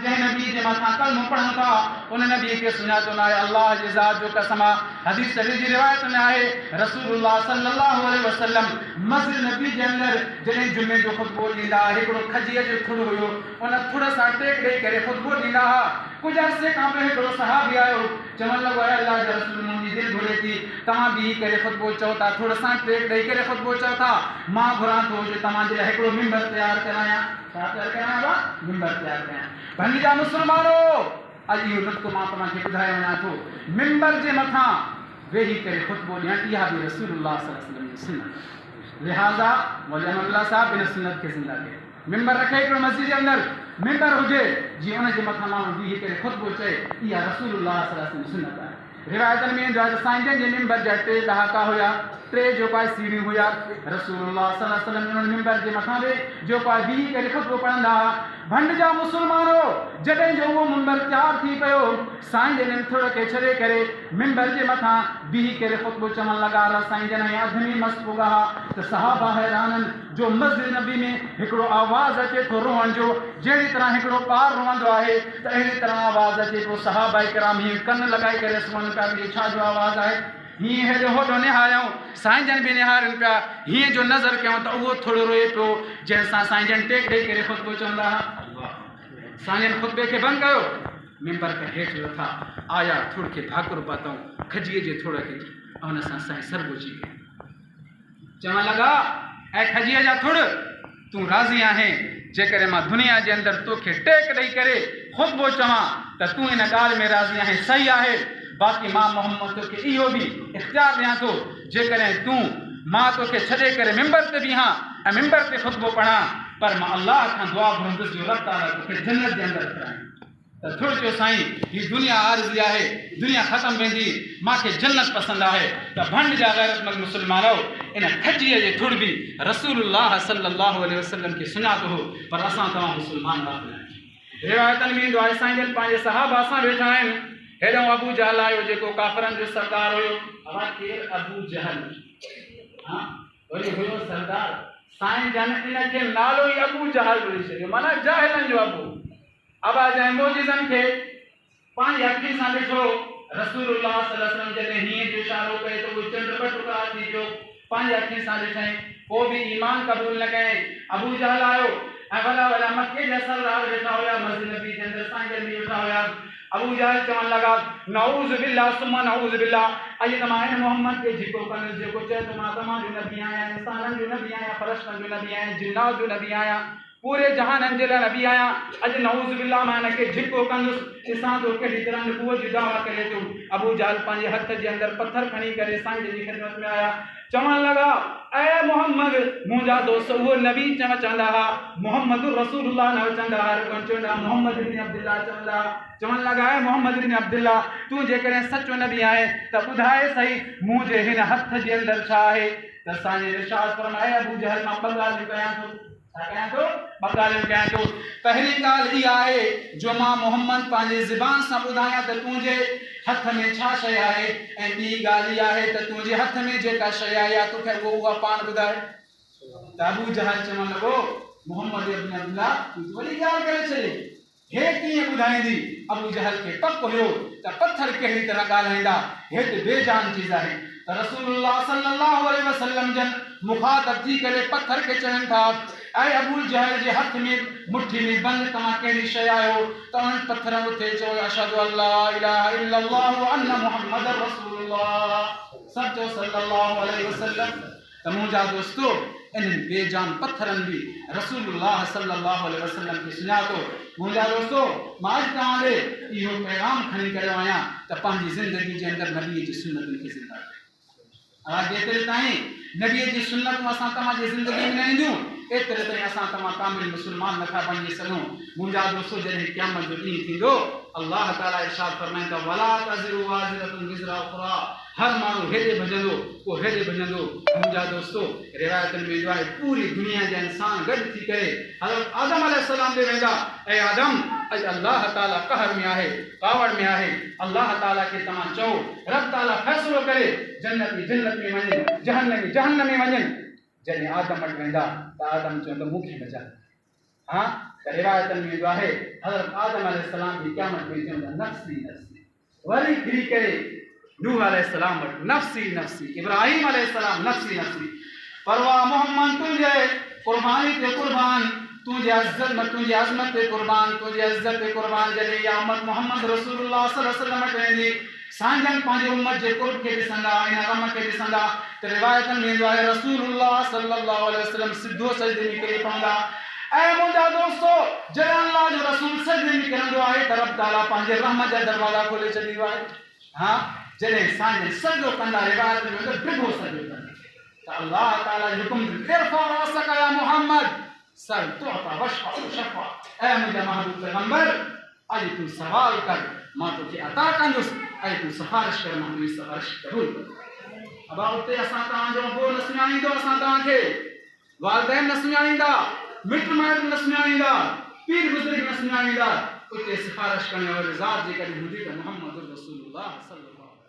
जंहिं नबी जे मथां कलमो पढ़नि था उन नबी खे सुञातो न आहे। अल्लाह जे ज़ात जो कसम आहे, हदीस शरीफ़ जी रिवायत में आहे रसूलुल्लाह सल्लल्लाहु अलैहि वसल्लम मस्जिद नबी जे अंदरि जॾहिं जुमे जो ख़ुतबो ॾींदा हिकिड़ो खजीअ जो थुड़ हुयो, उन थुड़ सां टेक ॾेई करे ख़ुतबो ॾींदा हुआ। कुझु अरसे खां पोइ हिकिड़ो सहाबी आयो, चवणु लॻो आहे अल्लाह जे रसूल मुंहिंजी दिलि घुरे थी, तव्हां बीही करे ख़ुतबो चओ था, थुड़ सां टेक ॾेई करे ख़ुतबो चओ था, मां घुरां थो जो तव्हांजे लाइ हिकिड़ो मिंबर तयारु करायां। छा तयारु करायां? मिंबर तयारु कयां। भंड जा मुस्लमानो, अॼु इहो नुक़्तो मां तव्हांखे ॿुधाए वञां थो, मिंबर जे मथां वेही करे ख़ुतबो ॾियणु इहा बि रसूलुल्लाह सल्लल्लाहु अलैहि वसल्लम जी सुन्नत। लिहाज़ा मौलाना अब्दुल्ला साहब इन सुन्नत खे ज़िंदा कयो। मिंबर रखे हिकिड़ो मस्जिद जे अंदरि, मिंबर हुजे जीअं उनजे मथां माण्हू बीही करे ख़ुतबो चए, इहा रसूलुल्लाह सल्लल्लाहु अलैहि वसल्लम जी सुन्नत आहे। रिवायतनि में ईंदो आहे त साईं जन जे मिंबर जा 3 ॾहाका हुया, 3 जेको आहे सीढ़ियूं हुया। रसूलुल्लाह सल्लल्लाहु अलैहि वसल्लम उन मिंबर जे मथां बि जेको आहे बीही करे ख़ुतबो पढ़ंदा हुआ। भंड जा मुस्लमानो, जॾहिं जो उहो मिंबर तयारु थी पियो, साईं जन थोड़ खे छॾे करे मिंबर जे मथां बीही करे ख़ुतबो चवणु लॻा। साईं जन ऐं अधमी मस्त पुॻा त सहाबा हैराननि जो मस्जिद नबी में हिकिड़ो आवाज़ अचे थो रोअण जो, जहिड़ी तरह हिकिड़ो ॿारु रोअंदो आहे त अहिड़ी तरह आवाज़ अचे थो। सहाबा किराम हीअं कन लॻाए करे सुम्हनि पिया, इहो छा जो आवाज़ आहे? हीअं हेॾो होॾो निहारियऊं, साईं जन बि निहारनि पिया, हीअं जो नज़र कयूं त उहो थोरो रोए पियो, जंहिंसां साईं जन टेक ॾेई करे ख़ुतबो चवंदा हुआ। साईं जन ख़ुतबे खे बंदि कयो, मिंबर खां हेठि लथा, आया, थोड़ खे भाकुर पातऊं खजीअ जे थोड़ खे, ऐं हुन सां साईं सरगोची कई। चवणु लॻा, ऐं खजीअ जा थोड़, तूं राज़ी आहीं जेकॾहिं मां दुनिया जे अंदरि तोखे टेक ॾेई करे ख़ुतबो चवां त तूं इन ॻाल्हि में राज़ी आहीं, सही आहे। बाक़ी मां मोहम्मद तोखे इहो बि इख़्तियार ॾियां थो, जेकॾहिं तूं मां तोखे छॾे करे मिंबर ते बीहां ऐं मिंबर ते ख़ुतबो पढ़ां, पर मां अल्लाह खां दुआ घुरंदुसि जो रब ताला तोखे जन्नत जे अंदरि कराए। त थोड़ चयो साईं हीअ दुनिया आरज़ी आहे, दुनिया ख़तमु वेंदी, मूंखे जन्नत पसंदि आहे। त भंड जा गैरतमंद मुस्लमानो, इन खजीअ जे थुड़ बि रसूलुल्लाह सल्लल्लाहु अलैहि वसल्लम खे सुञातो हो, पर असां तव्हां मुस्लमान न। रिवायतनि में ईंदो आहे साईं जन पंहिंजे सहाबा सां वेठा आहिनि, हेॾो अबू जहल आयो जेको काफ़रनि जो सरदार हुयो। केरु? अबू जहल। हा, वरी हुयो सरदार। साईं जन इन खे नालो ई अबू जहल ॾेई छॾियो, माना जाहिलनि जो अबू। अबा जंहिं मोजिज़नि खे पंहिंजी अखियुनि सां ॾिठो, रसूलुल्लाह सल्लल्लाहु अलैहि वसल्लम जॾहिं हीअं जो इशारो कयो त उहो चंड ॿ टुकड़ा थी पियो, पंहिंजी अखियुनि सां ॾिठईं, पोइ बि ईमान क़बूल न कयईं। अबू जहल आयो ऐं वॾा वॾा मके जा सरदार वेठा हुया, मस्जिद नबी जे अंदरि साईं जन बि वेठा हुया। अबू जहल चवणु लॻा, नऊज़ बिल्लाह सुम्मा नऊज़ बिल्लाह, अॼु त मां हिन मोहम्मद खे धिको कंदुसि जेको चए थो मां तव्हांजो नबी आहियां, इंसाननि जो नबी आहियां, फ़रिश्तनि जो नबी आहियां, जिन्नात जो नबी आहियां, पूरे जहाननि जे लाइ नबी आहियां। अॼु नऊज़ बिल्लाह मां हिन खे धिको कंदुसि, ॾिसां थो कहिड़ी तरह नबूवत जी दावा करे थो। अबू जहल पंहिंजे हथ जे अंदरि पथर खणी करे साईं जी ख़िदमत में आया, चवणु लॻा, ऐ मोहम्मद, मुंहिंजा दोस्त उहो नबी चवंदा हुआ, मोहम्मद रसूलुल्लाह न चवंदा हुआ, हर कोन चवंदा मोहम्मद इब्न अब्दुल्लाह चवंदा हुआ। चवणु लॻा, ऐ मोहम्मद इब्न अब्दुल्लाह, तूं जेकॾहिं सचो नबी आहे त ॿुधाए सही मुंहिंजे हिन हथ जे अंदरि छा आहे? त साईं इरशाद फरमाए, अबू जहल मां ॿ ॻाल्हियूं कयां थो। छा कयां थो? ॿ ॻाल्हियूं कयां थो। पहिरीं ॻाल्हि इहा आहे जो मां मोहम्मद पंहिंजे ज़बान सां ॿुधायां त तुंहिंजे हथ में छा शइ आहे, ऐं ॿी ॻाल्हि इहा आहे त तुंहिंजे हथ में जेका शइ आहे या तोखे उहा पाण ॿुधाए। त अबू जहल चवणु लॻो, मोहम्मद इब्न अब्दुल्लाह, तूं वॾी ॻाल्हि करे छॾी, हे कीअं ॿुधाईंदी? अबू जहल खे पक हुयो त पत्थर कहिड़ी तरह ॻाल्हाईंदा, हे त बेजान चीज़ आहे। त रसूलुल्लाह सल्लल्लाहु अलैहि वसल्लम जन मुखातब थी करे पत्थर खे चवनि था, ऐं अबू जहल जे हथ में मुट्ठी में बंदि तव्हां कहिड़ी शइ आहियो? त उन्हनि पत्थरनि ते चयो, अशहदु अल्ला इलाहा इल्लल्लाह व अन्न मुहम्मद रसूलुल्लाह, सचो सल्लल्लाहु अलैहि वसल्लम। त मुंहिंजा दोस्तो, इन्हनि बेजान पत्थरनि बि रसूलुल्लाह सल्लल्लाहु अलैहि वसल्लम खे सुञातो। मुंहिंजा दोस्तो, मां अॼु तव्हां ॾे इहो पैगाम खणी करे आहियां त पंहिंजी ज़िंदगी जे अंदरि नबीअ जी सुन्नतुनि खे ज़िंदा कयो। जेतिरे ताईं नबीअ जी सुन्नतूं असां तव्हांजी ज़िंदगी में न ईंदियूं, एतिरे ताईं असां तव्हां कामिल मुस्लमान नथा बणिजी सघूं। मुंहिंजा दोस्तो, जॾहिं क़यामत जो ॾींहुं थींदो, अल्लाह ताला इरशाद फरमाईंदा, वला तज़िरु वाज़िरतुन विज़रा उख़रा, हर माण्हू हेॾे भॼंदो, को हेॾे भॼंदो। मुंहिंजा दोस्तो, रिवायतनि में ईंदो आहे पूरी दुनिया जा इंसान गॾु थी करे हज़रत आदम अलैहिस्सलाम ॾे वेंदा, ऐं आदम, अॼु अल्लाह ताला कहर में आहे, कावड़ में आहे, अल्लाह ताला खे तव्हां चओ, रब ताला फ़ैसिलो करे जन्नती जन्नत में वञनि, जहन्नमी जहन्नम में वञनि। जॾहिं आदम वटि वेंदा त आदम चवंदो, मूंखे बचा। हा, रिवायत में जो है हज़रत आदम अलैहिस्सलाम की क़यामत में चवंदा नफ़्सी नफ़्सी, वरी फिरी करे नूह अलैहिस्सलाम वटि नफ़्सी नफ़्सी, इब्राहीम अलैहिस्सलाम नफ़्सी नफ़्सी। परवाह मोहम्मद तुझे कुर्बानी ते कुर्बान, तुझे इज्जत में तुझे अजमत ते कुर्बान, तुझे इज्जत ते कुर्बान। जॾहिं इहा उम्मत मोहम्मद रसूलुल्लाह सल्लल्लाहु अलैहि वसल्लम वेंदी सांझनि पंहिंजे उम्मत जे कुर्ब खे ॾिसंदा, इन गम खे ॾिसंदा त रिवायतनि में ईंदो आहे रसूलुल्लाह सल्लल्लाहु अलैहि वसल्लम सिधो सजदे में किरी पवंदा। ऐं मुंहिंजा दोस्तो, जॾहिं अल्लाह जो रसूल सजदे में किरंदो आहे त रब ताला पंहिंजे रहमत जा दरवाज़ा खोले छॾींदो आहे। हा, जॾहिं सांझे सजदो कंदा, रिवायत में त डिघो सजदो कंदा त अल्लाह ताला जो हुकुम इरफा रअसक या मुहम्मद सर तुअता वशफा शफा, ऐं मुंहिंजा महबूब पैगंबर अॼु तूं सवाल कर, मां तोखे अता कंदुसि, ऐं तूं सिफारिश कर, मां तुंहिंजी सिफारिश क़बूल कंदुसि। अबा उते असां तव्हांजो अबो न सुञाणींदो, असां तव्हांखे वालदैन न सुञाणींदा, मिट माइट न सुञाणींदा, पीर बुज़ुर्ग न सुञाणींदा, उते सिफारिश करण वारे ज़ात जेकॾहिं हुजे त मुहम्मद रसूलुल्लाह सल्लल्लाहु